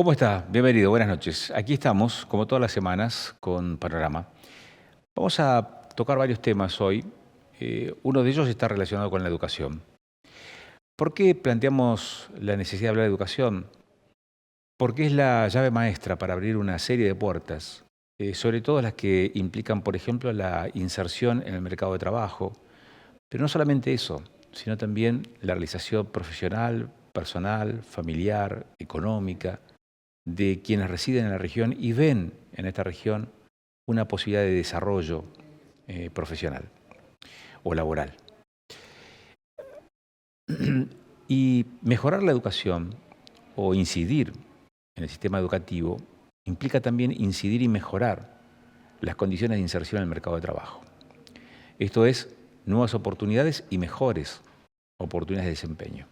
¿Cómo está? Bienvenido, buenas noches. Aquí estamos, como todas las semanas, con Panorama. Vamos a tocar varios temas hoy. Uno de ellos está relacionado con la educación. ¿Por qué planteamos la necesidad de hablar de educación? Porque es la llave maestra para abrir una serie de puertas, sobre todo las que implican, por ejemplo, la inserción en el mercado de trabajo. Pero no solamente eso, sino también la realización profesional, personal, familiar, económica, de quienes residen en la región y ven en esta región una posibilidad de desarrollo profesional o laboral. Y mejorar la educación o incidir en el sistema educativo implica también incidir y mejorar las condiciones de inserción en el mercado de trabajo. Esto es, nuevas oportunidades y mejores oportunidades de desempeño.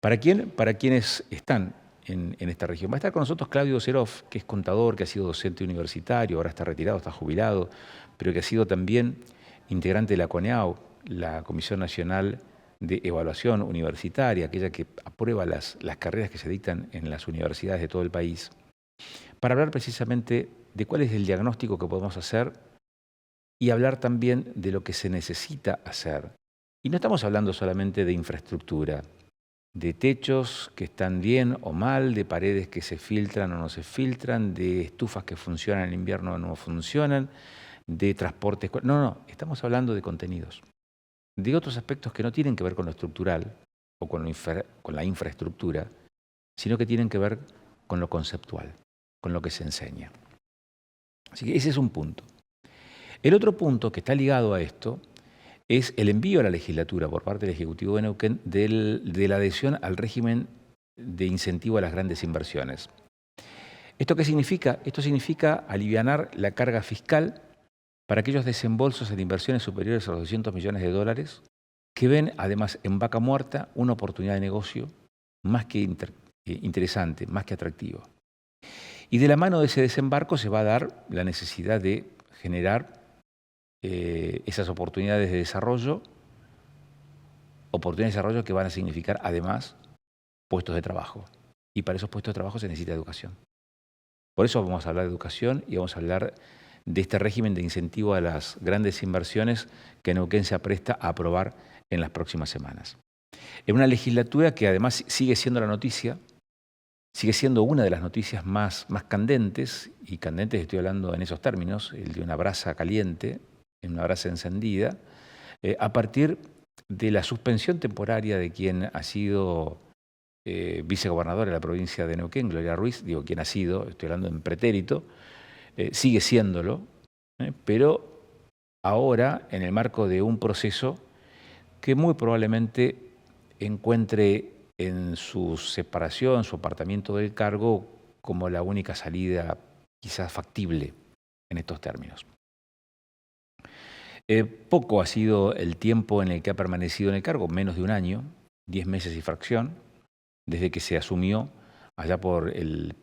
¿Para quién? Para quienes están en esta región. Va a estar con nosotros Claudio Serov, que es contador, que ha sido docente universitario, ahora está retirado, está jubilado, pero que ha sido también integrante de la CONEAU, la Comisión Nacional de Evaluación Universitaria, aquella que aprueba las carreras que se dictan en las universidades de todo el país, para hablar precisamente de cuál es el diagnóstico que podemos hacer y hablar también de lo que se necesita hacer. Y no estamos hablando solamente de infraestructura, de techos que están bien o mal, de paredes que se filtran o no se filtran, de estufas que funcionan en invierno o no funcionan, de transportes. No, estamos hablando de contenidos, de otros aspectos que no tienen que ver con lo estructural o con la infraestructura, sino que tienen que ver con lo conceptual, con lo que se enseña. Así que ese es un punto. El otro punto que está ligado a esto es el envío a la legislatura por parte del Ejecutivo de Neuquén de la adhesión al régimen de incentivo a las grandes inversiones. ¿Esto qué significa? Esto significa alivianar la carga fiscal para aquellos desembolsos en inversiones superiores a los 200 millones de dólares que ven además en Vaca Muerta una oportunidad de negocio más que interesante, más que atractiva. Y de la mano de ese desembarco se va a dar la necesidad de generar esas oportunidades de desarrollo que van a significar además puestos de trabajo. Y para esos puestos de trabajo se necesita educación. Por eso vamos a hablar de educación y vamos a hablar de este régimen de incentivo a las grandes inversiones que Neuquén se apresta a aprobar en las próximas semanas. En una legislatura que además sigue siendo la noticia, sigue siendo una de las noticias más candentes, y candentes estoy hablando en esos términos, el de una brasa caliente, en una brasa encendida, a partir de la suspensión temporaria de quien ha sido vicegobernadora de la provincia de Neuquén, Gloria Ruiz, digo quien ha sido, estoy hablando en pretérito, sigue siéndolo, pero ahora en el marco de un proceso que muy probablemente encuentre en su separación, su apartamiento del cargo, como la única salida quizás factible en estos términos. Poco ha sido el tiempo en el que ha permanecido en el cargo, menos de un año, 10 meses y fracción, desde que se asumió allá por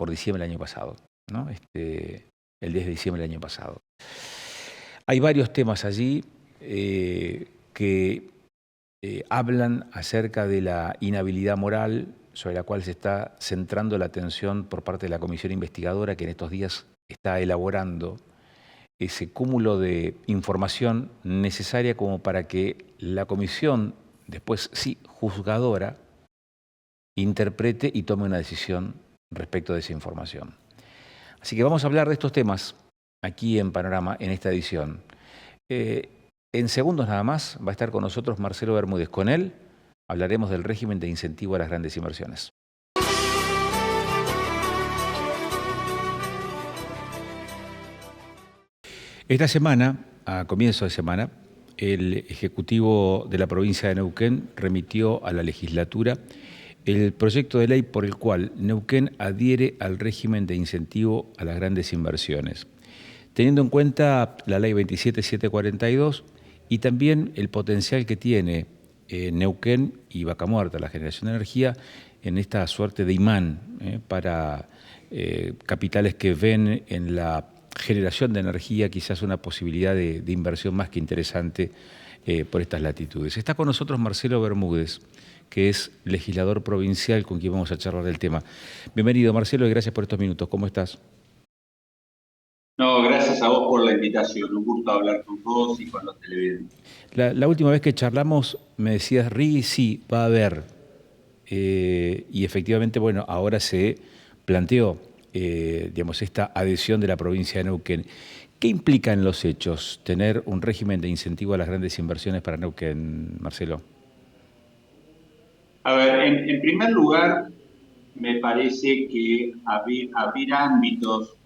diciembre del año pasado, ¿no? El 10 de diciembre del año pasado. Hay varios temas allí que hablan acerca de la inhabilidad moral sobre la cual se está centrando la atención por parte de la comisión investigadora que en estos días está elaborando ese cúmulo de información necesaria como para que la comisión, después sí juzgadora, interprete y tome una decisión respecto de esa información. Así que vamos a hablar de estos temas aquí en Panorama, en esta edición. En segundos nada más va a estar con nosotros Marcelo Bermúdez. Con él hablaremos del régimen de incentivo a las grandes inversiones. Esta semana, a comienzo de semana, el Ejecutivo de la provincia de Neuquén remitió a la legislatura el proyecto de ley por el cual Neuquén adhiere al régimen de incentivo a las grandes inversiones, teniendo en cuenta la ley 27742 y también el potencial que tiene Neuquén y Vaca Muerta, la generación de energía, en esta suerte de imán para capitales que ven en la generación de energía quizás una posibilidad de inversión más que interesante por estas latitudes. Está con nosotros Marcelo Bermúdez, que es legislador provincial, con quien vamos a charlar del tema. Bienvenido, Marcelo, y gracias por estos minutos. ¿Cómo estás? No, gracias a vos por la invitación. Un gusto hablar con vos y con los televidentes. La última vez que charlamos me decías, Ri, sí, va a haber. Y efectivamente, bueno, ahora se planteó, digamos, esta adhesión de la provincia de Neuquén. ¿Qué implica en los hechos tener un régimen de incentivo a las grandes inversiones para Neuquén, Marcelo? A ver, en primer lugar, me parece que abrir ámbitos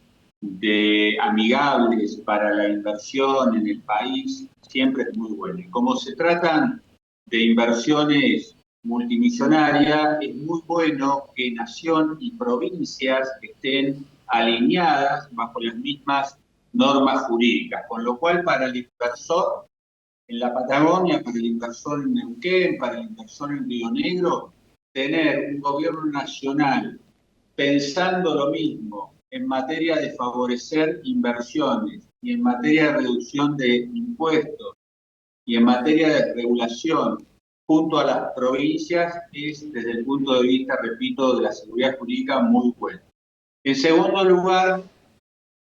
amigables para la inversión en el país siempre es muy bueno. Y como se tratan de inversiones multimillonarias, es muy bueno que nación y provincias estén alineadas bajo las mismas normas jurídicas, con lo cual para el inversor en la Patagonia, para el inversor en Neuquén, para el inversor en Río Negro, tener un gobierno nacional pensando lo mismo en materia de favorecer inversiones y en materia de reducción de impuestos y en materia de regulación junto a las provincias es, desde el punto de vista, repito, de la seguridad jurídica, muy bueno. En segundo lugar,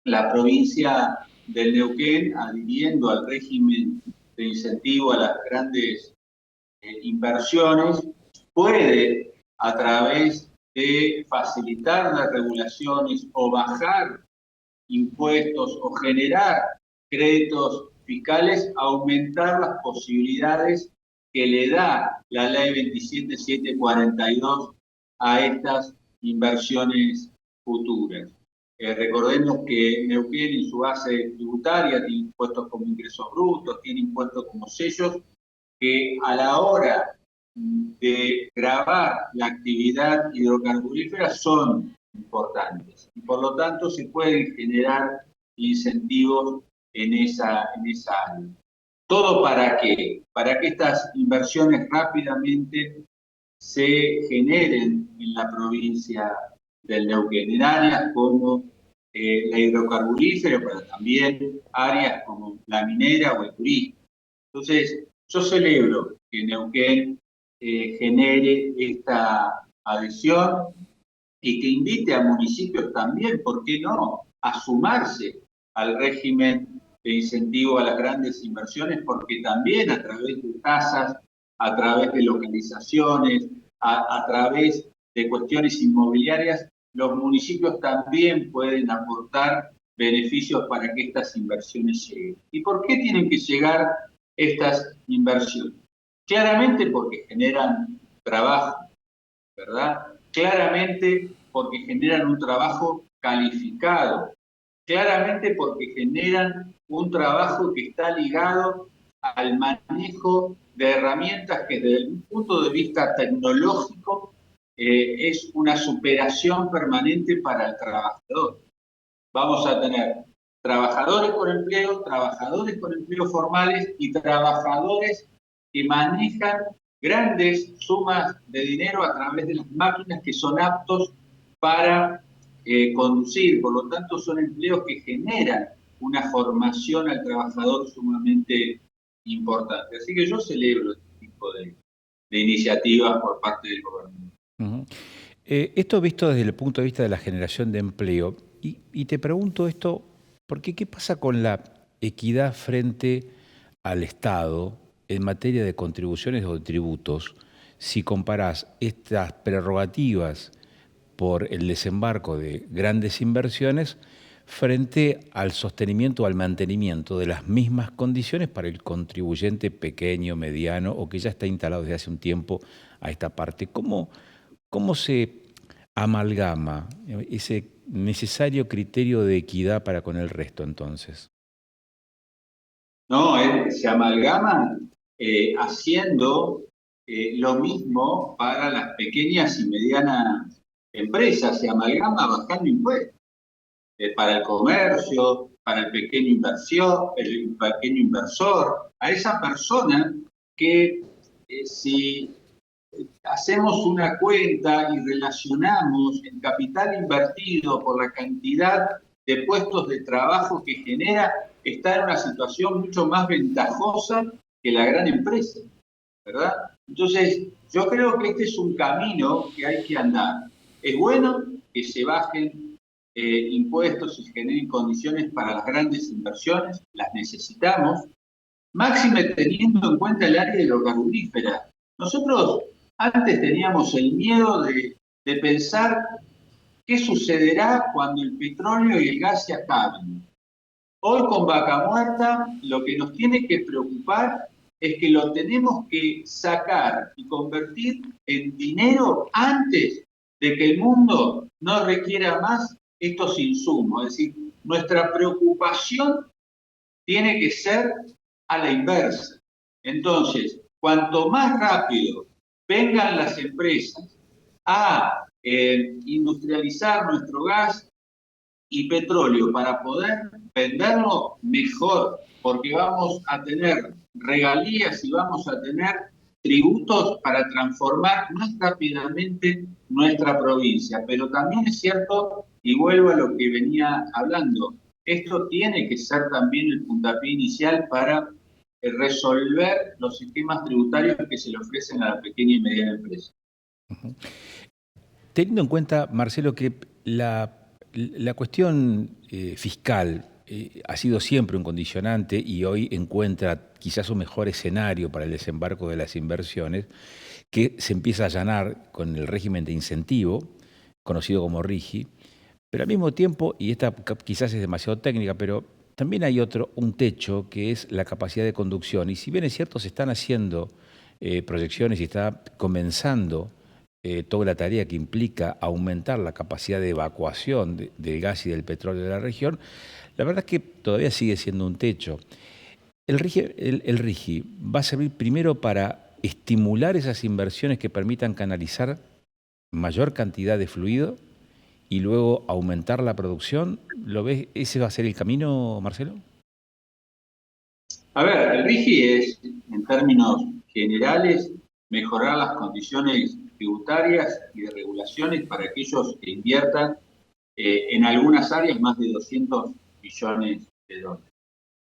la provincia del Neuquén, adhiriendo al régimen de incentivo a las grandes inversiones, puede, a través de facilitar las regulaciones o bajar impuestos o generar créditos fiscales, aumentar las posibilidades que le da la ley 27742 a estas inversiones futuras. Recordemos que Neuquén en su base tributaria tiene impuestos como ingresos brutos, tiene impuestos como sellos, que a la hora de grabar la actividad hidrocarburífera son importantes y por lo tanto se pueden generar incentivos en esa área. ¿Todo para qué? Para que estas inversiones rápidamente se generen en la provincia del Neuquén, en áreas como la hidrocarburífera, pero también áreas como la minera o el turismo. Entonces, yo celebro que Neuquén genere esta adhesión y que invite a municipios también, ¿por qué no?, a sumarse al régimen de incentivo a las grandes inversiones, porque también a través de tasas, a través de localizaciones, a través de cuestiones inmobiliarias, los municipios también pueden aportar beneficios para que estas inversiones lleguen. ¿Y por qué tienen que llegar estas inversiones? Claramente porque generan trabajo, ¿verdad? Claramente porque generan un trabajo calificado, claramente porque generan un trabajo que está ligado al manejo de herramientas que desde el punto de vista tecnológico es una superación permanente para el trabajador. Vamos a tener trabajadores con empleo formales y trabajadores que manejan grandes sumas de dinero a través de las máquinas que son aptos para conducir. Por lo tanto, son empleos que generan una formación al trabajador sumamente importante. Así que yo celebro este tipo de iniciativas por parte del gobierno. Uh-huh. Esto visto desde el punto de vista de la generación de empleo, y te pregunto esto, porque ¿qué pasa con la equidad frente al Estado en materia de contribuciones o de tributos si comparás estas prerrogativas por el desembarco de grandes inversiones frente al sostenimiento o al mantenimiento de las mismas condiciones para el contribuyente pequeño, mediano o que ya está instalado desde hace un tiempo a esta parte? ¿Cómo se amalgama ese necesario criterio de equidad para con el resto entonces? No, se amalgaman haciendo lo mismo para las pequeñas y medianas empresas, se amalgama bajando impuestos para el comercio, para el pequeño inversor, a esa persona que si hacemos una cuenta y relacionamos el capital invertido por la cantidad de puestos de trabajo que genera, está en una situación mucho más ventajosa que la gran empresa, ¿verdad? Entonces, yo creo que este es un camino que hay que andar. Es bueno que se bajen impuestos y se generen condiciones para las grandes inversiones, las necesitamos, máxime teniendo en cuenta el área hidrocarburífera. Nosotros antes teníamos el miedo de pensar qué sucederá cuando el petróleo y el gas se acaben. Hoy con Vaca Muerta lo que nos tiene que preocupar es que lo tenemos que sacar y convertir en dinero antes de que el mundo no requiera más estos insumos. Es decir, nuestra preocupación tiene que ser a la inversa. Entonces, cuanto más rápido vengan las empresas a industrializar nuestro gas y petróleo para poder venderlo mejor, porque vamos a tener regalías y vamos a tener tributos para transformar más rápidamente nuestra provincia. Pero también es cierto, y vuelvo a lo que venía hablando, esto tiene que ser también el puntapié inicial para resolver los sistemas tributarios que se le ofrecen a la pequeña y mediana empresa. Teniendo en cuenta, Marcelo, que la cuestión fiscal ha sido siempre un condicionante y hoy encuentra quizás un mejor escenario para el desembarco de las inversiones, que se empieza a allanar con el régimen de incentivo, conocido como RIGI, pero al mismo tiempo, y esta quizás es demasiado técnica, pero también hay un techo que es la capacidad de conducción. Y si bien es cierto, se están haciendo proyecciones y está comenzando toda la tarea que implica aumentar la capacidad de evacuación del gas y del petróleo de la región, la verdad es que todavía sigue siendo un techo. El RIGI va a servir primero para estimular esas inversiones que permitan canalizar mayor cantidad de fluido y luego aumentar la producción. ¿Lo ves? ¿Ese va a ser el camino, Marcelo? A ver, el RIGI es, en términos generales, mejorar las condiciones tributarias y de regulaciones para aquellos que inviertan en algunas áreas más de 200 millones de dólares,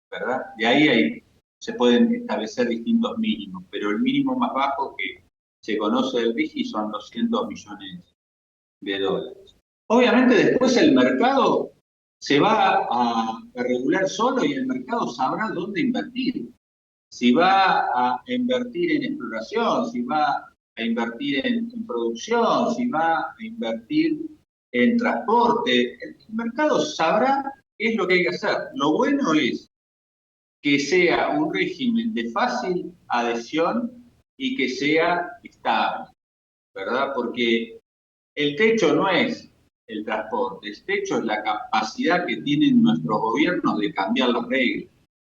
¿verdad? De ahí se pueden establecer distintos mínimos, pero el mínimo más bajo que se conoce del RIGI son 200 millones de dólares. Obviamente después el mercado se va a regular solo y el mercado sabrá dónde invertir. Si va a invertir en exploración, si va a invertir en producción, si va a invertir en transporte, el mercado sabrá qué es lo que hay que hacer. Lo bueno es que sea un régimen de fácil adhesión y que sea estable, ¿verdad? Porque el techo no es el transporte, el techo es la capacidad que tienen nuestros gobiernos de cambiar las reglas.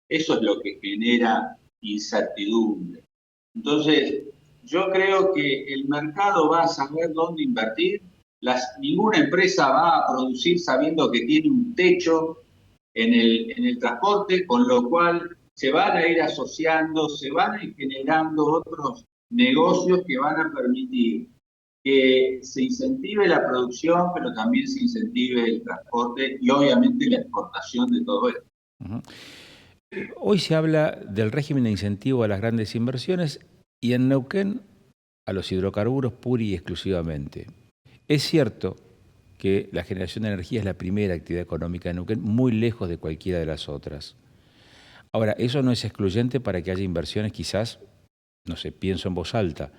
Eso es lo que genera incertidumbre. Entonces, yo creo que el mercado va a saber dónde invertir. Ninguna empresa va a producir sabiendo que tiene un techo en el transporte, con lo cual se van a ir asociando, se van a ir generando otros negocios que van a permitir que se incentive la producción, pero también se incentive el transporte y obviamente la exportación de todo esto. Uh-huh. Hoy se habla del régimen de incentivo a las grandes inversiones y en Neuquén a los hidrocarburos pura y exclusivamente. Es cierto que la generación de energía es la primera actividad económica de Neuquén, muy lejos de cualquiera de las otras. Ahora, eso no es excluyente para que haya inversiones quizás, no sé, pienso en voz alta,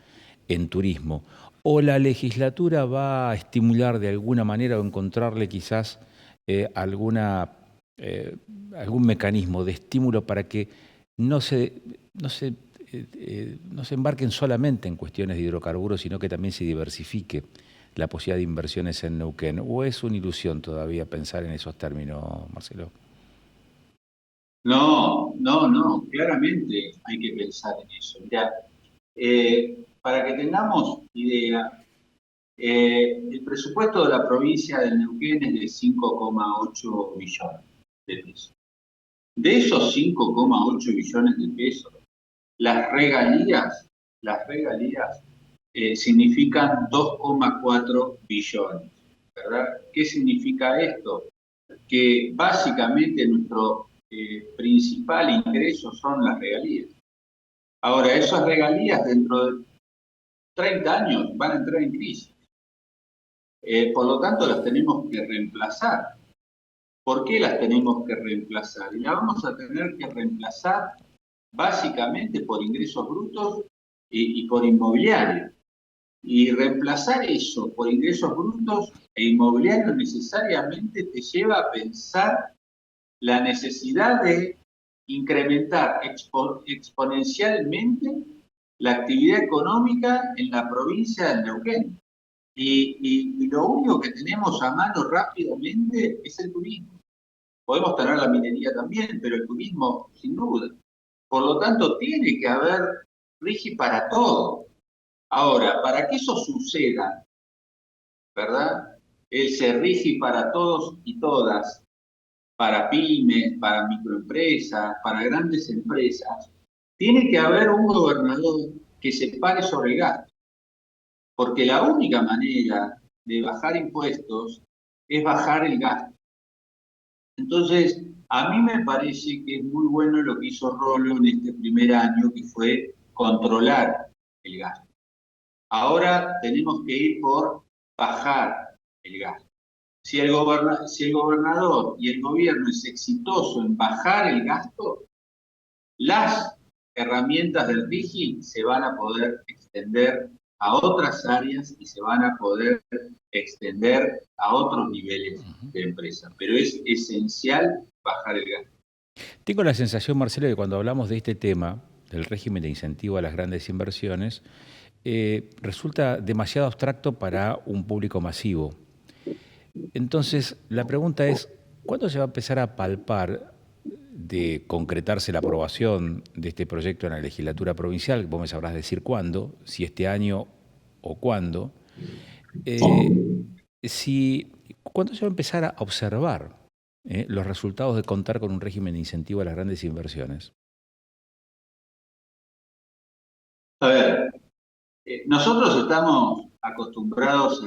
en turismo. O la legislatura va a estimular de alguna manera o encontrarle quizás alguna algún mecanismo de estímulo para que no se, no se, no se embarquen solamente en cuestiones de hidrocarburos, sino que también se diversifique la posibilidad de inversiones en Neuquén. ¿O es una ilusión todavía pensar en esos términos, Marcelo? No, no, no, claramente hay que pensar en eso. Mirá, para que tengamos idea, el presupuesto de la provincia de Neuquén es de 5,8 billones de pesos. De esos 5,8 billones de pesos, las regalías significan 2,4 billones, ¿verdad? ¿Qué significa esto? Que básicamente nuestro principal ingreso son las regalías. Ahora, esas regalías dentro de 30 años van a entrar en crisis. Por lo tanto, las tenemos que reemplazar. ¿Por qué las tenemos que reemplazar? Y las vamos a tener que reemplazar básicamente por ingresos brutos y por inmobiliario. Y reemplazar eso por ingresos brutos e inmobiliario necesariamente te lleva a pensar la necesidad de incrementar exponencialmente la actividad económica en la provincia de Neuquén. Y lo único que tenemos a mano rápidamente es el turismo. Podemos tener la minería también, pero el turismo sin duda. Por lo tanto, tiene que haber RIGI para todo. Ahora, para que eso suceda, ¿verdad? Ese RIGI para todos y todas, para pymes, para microempresas, para grandes empresas, tiene que haber un gobernador que se pare sobre el gasto. Porque la única manera de bajar impuestos es bajar el gasto. Entonces, a mí me parece que es muy bueno lo que hizo Rolo en este primer año, que fue controlar el gasto. Ahora tenemos que ir por bajar el gasto. Si el gobernador y el gobierno es exitoso en bajar el gasto, las herramientas del RIGI se van a poder extender a otras áreas y se van a poder extender a otros niveles de empresa. Pero es esencial bajar el gasto. Tengo la sensación, Marcelo, que cuando hablamos de este tema, del régimen de incentivo a las grandes inversiones, resulta demasiado abstracto para un público masivo. Entonces, la pregunta es, ¿cuándo se va a empezar a palpar de concretarse la aprobación de este proyecto en la legislatura provincial? Vos me sabrás decir cuándo, si este año o cuándo. ¿Cuándo se va a empezar a observar los resultados de contar con un régimen de incentivo a las grandes inversiones? A ver, nosotros estamos acostumbrados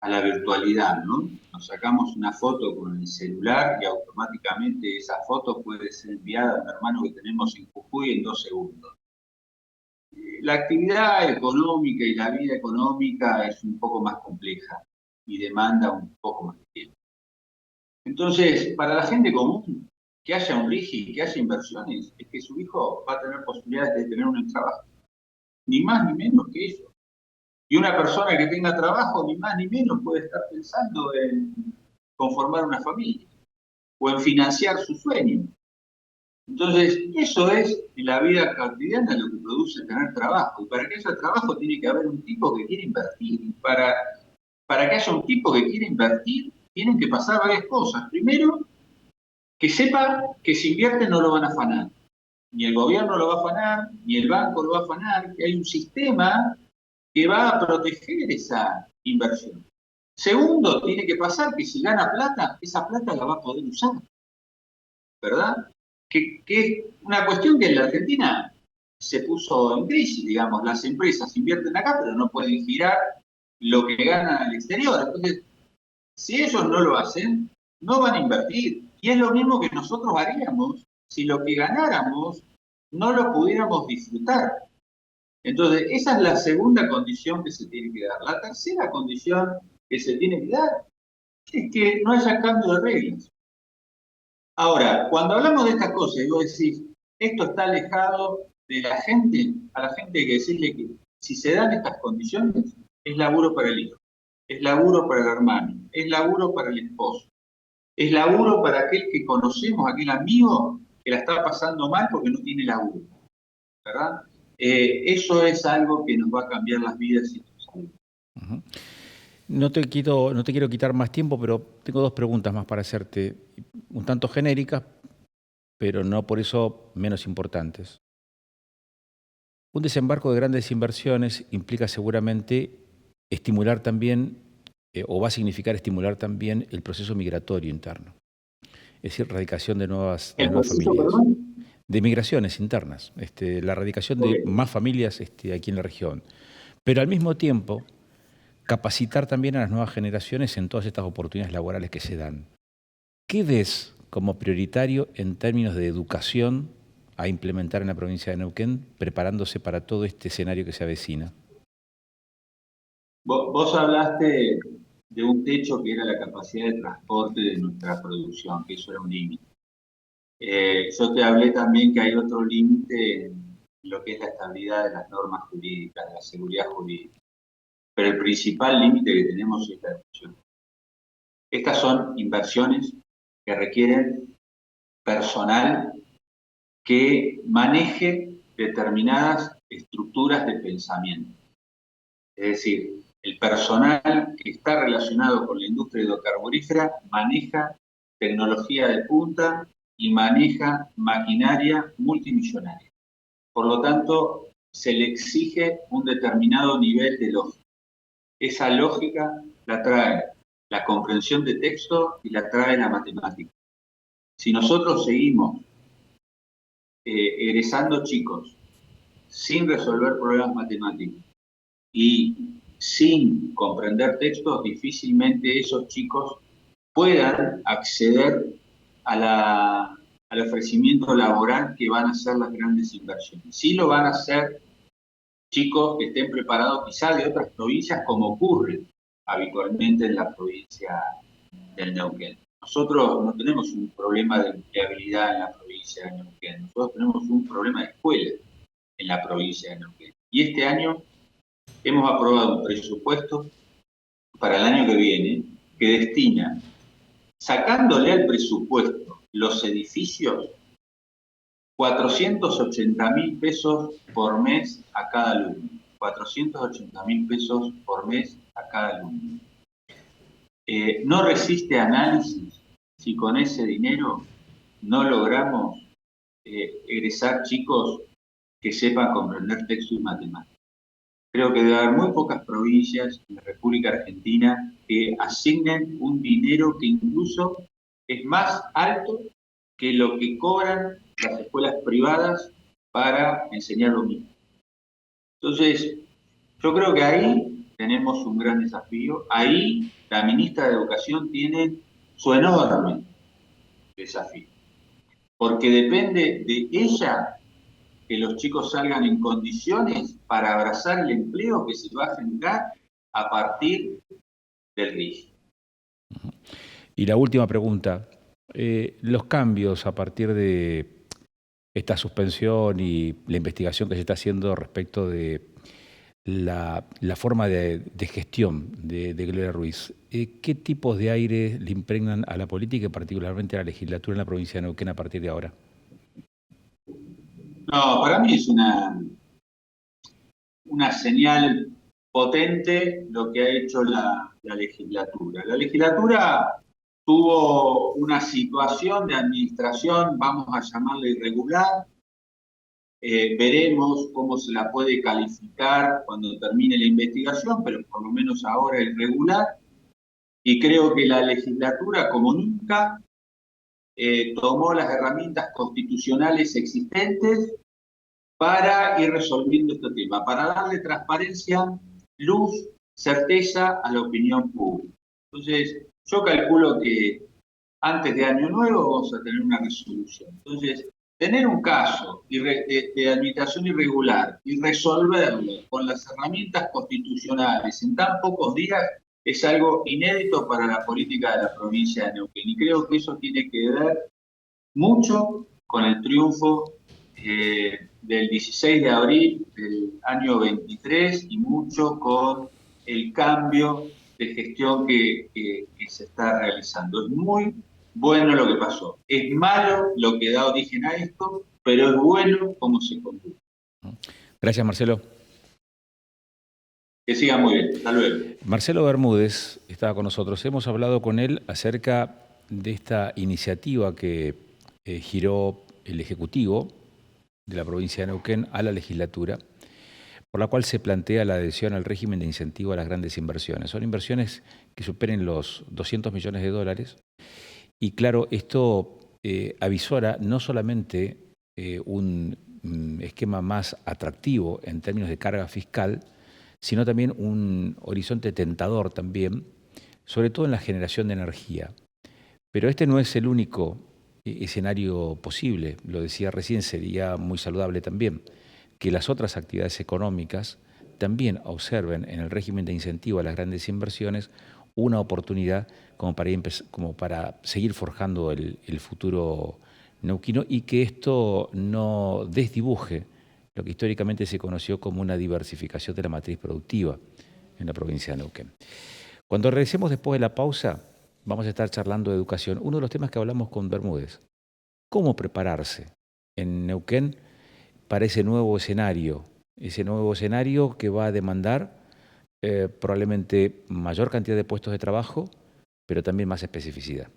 a la virtualidad, ¿no? Nos sacamos una foto con el celular y automáticamente esa foto puede ser enviada a un hermano que tenemos en Jujuy en 2 segundos. La actividad económica y la vida económica es un poco más compleja y demanda un poco más de tiempo. Entonces, para la gente común, que haya un RIGI, que haya inversiones, es que su hijo va a tener posibilidades de tener un trabajo. Ni más ni menos que eso. Y una persona que tenga trabajo, ni más ni menos, puede estar pensando en conformar una familia o en financiar su sueño. Entonces, eso es en la vida cotidiana lo que produce tener trabajo. Y para que haya trabajo tiene que haber un tipo que quiere invertir. Y para que haya un tipo que quiere invertir, tienen que pasar varias cosas. Primero, que sepa que si invierte no lo van a afanar. Ni el gobierno lo va a afanar, ni el banco lo va a afanar, que hay un sistema que va a proteger esa inversión. Segundo, tiene que pasar que si gana plata, esa plata la va a poder usar, ¿verdad? Que es una cuestión que en la Argentina se puso en crisis, digamos, las empresas invierten acá, pero no pueden girar lo que ganan al exterior. Entonces, si ellos no lo hacen, no van a invertir. Y es lo mismo que nosotros haríamos si lo que ganáramos no lo pudiéramos disfrutar. Entonces, esa es la segunda condición que se tiene que dar. La tercera condición que se tiene que dar es que no haya cambio de reglas. Ahora, cuando hablamos de estas cosas y vos decís, esto está alejado de la gente, a la gente hay que decirle que si se dan estas condiciones, es laburo para el hijo, es laburo para el hermano, es laburo para el esposo, es laburo para aquel que conocemos, aquel amigo que la está pasando mal porque no tiene laburo, ¿verdad? Eso es algo que nos va a cambiar las vidas. Uh-huh. No te quiero quitar más tiempo, pero tengo 2 preguntas más para hacerte, un tanto genéricas, pero no por eso menos importantes. Un desembarco de grandes inversiones implica seguramente estimular también, o va a significar estimular también el proceso migratorio interno, es decir, radicación de nuevas familias, de migraciones internas, la radicación de más familias aquí en la región, pero al mismo tiempo capacitar también a las nuevas generaciones en todas estas oportunidades laborales que se dan. ¿Qué ves como prioritario en términos de educación a implementar en la provincia de Neuquén, preparándose para todo este escenario que se avecina? Vos hablaste de un techo que era la capacidad de transporte de nuestra producción, que eso era un límite. Yo te hablé también que hay otro límite en lo que es la estabilidad de las normas jurídicas, de la seguridad jurídica. Pero el principal límite que tenemos es la educación. Estas son inversiones que requieren personal que maneje determinadas estructuras de pensamiento. Es decir, el personal que está relacionado con la industria hidrocarburífera maneja tecnología de punta y maneja maquinaria multimillonaria. Por lo tanto, se le exige un determinado nivel de lógica. Esa lógica la trae la comprensión de texto y la trae la matemática. Si nosotros seguimos egresando chicos sin resolver problemas matemáticos y sin comprender textos, difícilmente esos chicos puedan acceder al ofrecimiento laboral que van a hacer las grandes inversiones. Sí lo van a hacer chicos que estén preparados quizá de otras provincias, como ocurre habitualmente en la provincia del Neuquén. Nosotros no tenemos un problema de empleabilidad en la provincia de Neuquén, nosotros tenemos un problema de escuela en la provincia de Neuquén. Y este año hemos aprobado un presupuesto para el año que viene que destina, sacándole al presupuesto los edificios, 480.000 pesos por mes a cada alumno. 480.000 pesos por mes a cada alumno. No resiste análisis si con ese dinero no logramos egresar chicos que sepan comprender texto y matemáticas. Creo que debe haber muy pocas provincias en la República Argentina que asignen un dinero que incluso es más alto que lo que cobran las escuelas privadas para enseñar lo mismo. Entonces, yo creo que ahí tenemos un gran desafío. Ahí la ministra de Educación tiene su enorme desafío, porque depende de ella que los chicos salgan en condiciones para abrazar el empleo que se va a generar a partir del RIGI. Y la última pregunta, los cambios a partir de esta suspensión y la investigación que se está haciendo respecto de la forma de gestión de Gloria Ruiz, ¿qué tipos de aire le impregnan a la política y particularmente a la legislatura en la provincia de Neuquén a partir de ahora? No, para mí es una señal potente lo que ha hecho la legislatura. La legislatura tuvo una situación de administración, vamos a llamarla irregular. Veremos cómo se la puede calificar cuando termine la investigación, pero por lo menos ahora es irregular. Y creo que la legislatura, como nunca, tomó las herramientas constitucionales existentes para ir resolviendo este tema, para darle transparencia, luz, certeza a la opinión pública. Entonces, yo calculo que antes de Año Nuevo vamos a tener una resolución. Entonces, tener un caso de administración irregular y resolverlo con las herramientas constitucionales en tan pocos días es algo inédito para la política de la provincia de Neuquén. Y creo que eso tiene que ver mucho con el triunfo del 16 de abril del año 23 y mucho con el cambio de gestión que se está realizando. Es muy bueno lo que pasó. Es malo lo que da origen a esto, pero es bueno cómo se conduce. Gracias, Marcelo. Que siga muy bien. Hasta luego. Marcelo Bermúdez estaba con nosotros. Hemos hablado con él acerca de esta iniciativa que giró el Ejecutivo de la provincia de Neuquén a la legislatura, por la cual se plantea la adhesión al régimen de incentivo a las grandes inversiones. Son inversiones que superen los 200 millones de dólares y claro, esto avisora no solamente un esquema más atractivo en términos de carga fiscal, sino también un horizonte tentador también, sobre todo en la generación de energía. Pero este no es el único escenario posible. Lo decía recién, sería muy saludable también que las otras actividades económicas también observen en el régimen de incentivo a las grandes inversiones una oportunidad como para seguir forjando el futuro neuquino y que esto no desdibuje lo que históricamente se conoció como una diversificación de la matriz productiva en la provincia de Neuquén. Cuando regresemos después de la pausa, vamos a estar charlando de educación. Uno de los temas que hablamos con Bermúdez, cómo prepararse en Neuquén para ese nuevo escenario que va a demandar probablemente mayor cantidad de puestos de trabajo, pero también más especificidad.